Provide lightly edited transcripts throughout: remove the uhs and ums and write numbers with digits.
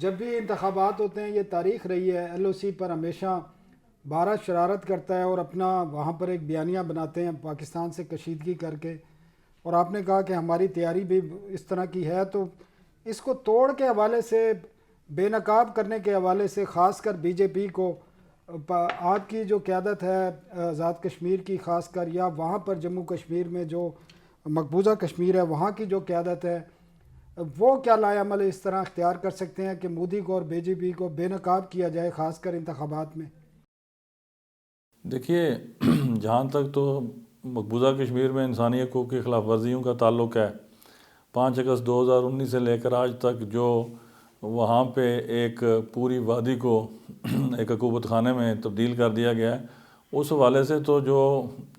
जब भी इंतखाबात होते हैं, ये तारीख रही है, LOC पर हमेशा भारत शरारत करता है और अपना वहाँ पर एक बयानिया बनाते हैं पाकिस्तान से कशीदगी करके। और आपने कहा कि हमारी तैयारी भी इस तरह की है, तो इसको तोड़ के हवाले से, बेनकाब करने के हवाले से, ख़ासकर BJP को आपकी जो क़यादत है आज़ाद कश्मीर की ख़ासकर, या वहाँ पर जम्मू कश्मीर में जो मकबूजा कश्मीर है वहाँ की जो क़यादत है, वो क्या लाएअमल इस तरह अख्तियार कर सकते हैं कि मोदी को और BJP को बेनकाब किया जाए ख़ासकर इंतखाबात में? देखिए, जहाँ तक तो मकबूजा कश्मीर में इंसानी हकूक़ की खिलाफ वर्जियों का ताल्लुक़ है, 5 अगस्त 2019 से लेकर आज तक जो वहाँ पे एक पूरी वादी को एक हुकूमत खाने में तब्दील कर दिया गया है, उस हवाले से तो जो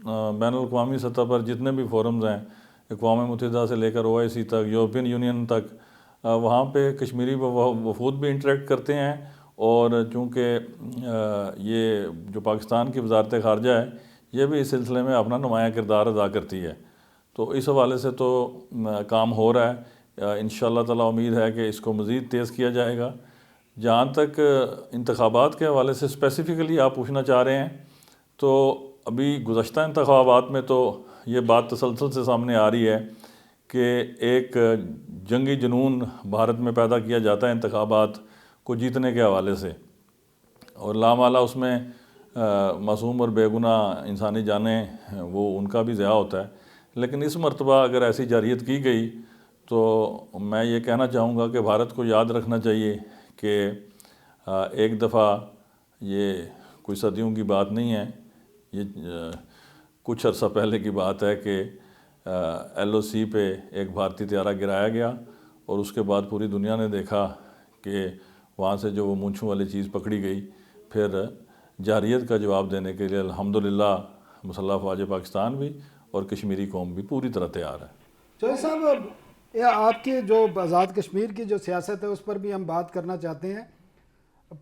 बैनुल-अक़वामी सतह पर जितने भी फोरम्स हैं, अक़वाम मुत्तहिदा से लेकर OIC तक, यूरोपियन यूनियन तक, वहाँ पे कश्मीरी वफूद भी इंटरेक्ट करते हैं। और चूँकि ये जो पाकिस्तान की वज़ारत ख़ारजा है, ये भी इस सिलसिले में अपना नुमायाँ किरदार अदा करती है। तो इस हवाले से तो काम हो रहा है। इंशाअल्लाह ताला उम्मीद है कि इसको मज़ीद तेज़ किया जाएगा। जहाँ तक इंतखाबात के हवाले से स्पेसिफ़िकली आप पूछना चाह रहे हैं, तो अभी गुज़श्ता इंतखाबात में तो ये बात तसलसल से सामने आ रही है कि एक जंगी जुनून भारत में पैदा किया जाता है इंतखाबात को जीतने के हवाले से, और लामाला उसमें मासूम और बेगुनाह इंसानी जानें वो उनका भी ज़िया होता है। लेकिन इस मरतबा अगर ऐसी जारियत की गई तो मैं ये कहना चाहूँगा कि भारत को याद रखना चाहिए कि एक दफ़ा, ये कोई सदियों की बात नहीं है, ये कुछ अर्सा पहले की बात है कि LOC पे एक भारतीय त्यारा गिराया गया और उसके बाद पूरी दुनिया ने देखा कि वहाँ से जो वो मूंछों वाली चीज़ पकड़ी गई। फिर जारियत का जवाब देने के लिए अल्हम्दुलिल्लाह मुसल्लह फ़ौज पाकिस्तान भी और कश्मीरी कौम भी पूरी तरह तैयार है। चौधरी साहब, आपकी जो आज़ाद कश्मीर की जो सियासत है उस पर भी हम बात करना चाहते हैं।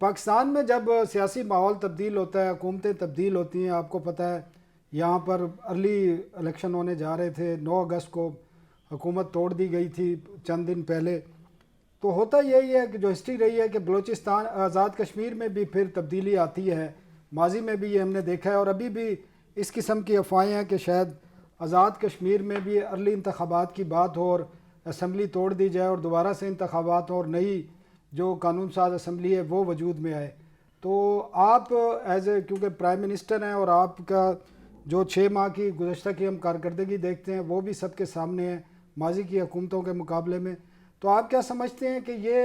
पाकिस्तान में जब सियासी माहौल तब्दील होता है, हुकूमतें तब्दील होती हैं, आपको पता है यहाँ पर अर्ली इलेक्शन होने जा रहे थे, 9 अगस्त को हुकूमत तोड़ दी गई थी चंद दिन पहले। तो होता यही है कि जो हिस्ट्री रही है कि बलूचिस्तान, आज़ाद कश्मीर में भी फिर तब्दीली आती है। माजी में भी ये हमने देखा है और अभी भी इस किस्म की अफवाहें हैं कि शायद आज़ाद कश्मीर में भी अर्ली इंतखाबात की बात हो और असम्बली तोड़ दी जाए और दोबारा से इंतखाबात हो और नई जो कानून साज असम्बली है वो वजूद में आए। तो आप क्योंकि प्राइम मिनिस्टर हैं और आपका जो 6 माह की गुज़श्ता की हम कारकर्दगी देखते हैं वो भी सबके सामने है माजी की हुकूमतों के मुकाबले में, तो आप क्या समझते हैं कि ये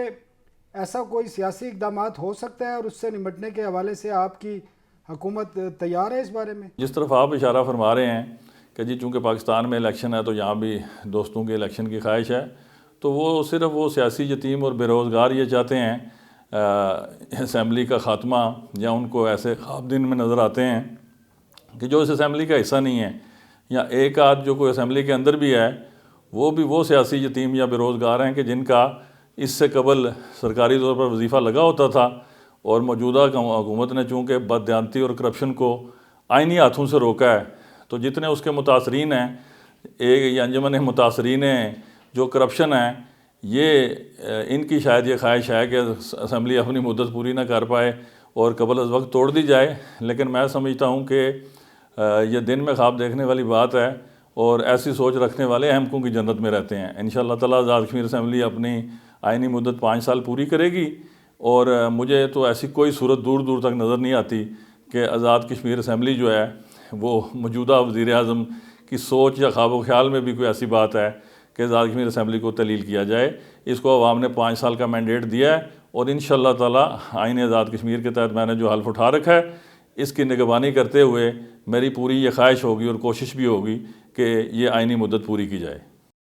ऐसा कोई सियासी इक़दामात हो सकता है और उससे निपटने के हवाले से आपकी हुकूमत तैयार है इस बारे में? जिस तरफ आप इशारा फरमा रहे हैं कि जी चूँकि पाकिस्तान में इलेक्शन है तो यहाँ भी दोस्तों के इलेक्शन की ख्वाहिश है, तो वो सिर्फ वो सियासी यतीम और बेरोज़गार ये चाहते हैं असम्बली का ख़ात्मा, या उनको ऐसे ख्वाब दिन में नज़र आते हैं कि जो इस असम्बली का हिस्सा नहीं है, या एक आध जो कोई असम्बली के अंदर भी है वो भी वो सियासी यतीम या बेरोज़गार हैं कि जिनका इससे कबल सरकारी तौर पर वजीफ़ा लगा होता था और मौजूदा हुकूमत ने चूँकि बददियानती और करप्शन को आइनी हाथों से रोका है, तो जितने उसके मुतासरीन हैं, एक अंजुमन मुतासरीन जो करप्शन है, ये इनकी शायद ये ख्वाहिश है कि असम्बली अपनी मुद्दत पूरी ना कर पाए और कबल अज़ वक्त तोड़ दी जाए। लेकिन मैं समझता हूँ कि ये दिन में ख्वाब देखने वाली बात है और ऐसी सोच रखने वाले अहमकों की जन्नत में रहते हैं। इंशाअल्लाह ताला आज़ाद कश्मीर असम्बली अपनी आइनी मुद्दत 5 साल पूरी करेगी और मुझे तो ऐसी कोई सूरत दूर दूर तक नज़र नहीं आती कि आज़ाद कश्मीर असम्बली जो है वो मौजूदा वज़ीर आज़म की सोच या ख्वाब ख्याल में भी कोई ऐसी बात है कि आज़ाद कश्मीर असम्बली को तलील किया जाए। इसको अवाम ने 5 साल का मैंडेट दिया है और इंशाअल्लाह ताला आईन आज़ाद कश्मीर के तहत मैंने जो हल्फ उठा रखा है, इसकी निगरानी करते हुए मेरी पूरी ये ख्वाहिश होगी और कोशिश भी होगी कि ये आइनी मुद्दत पूरी की जाए।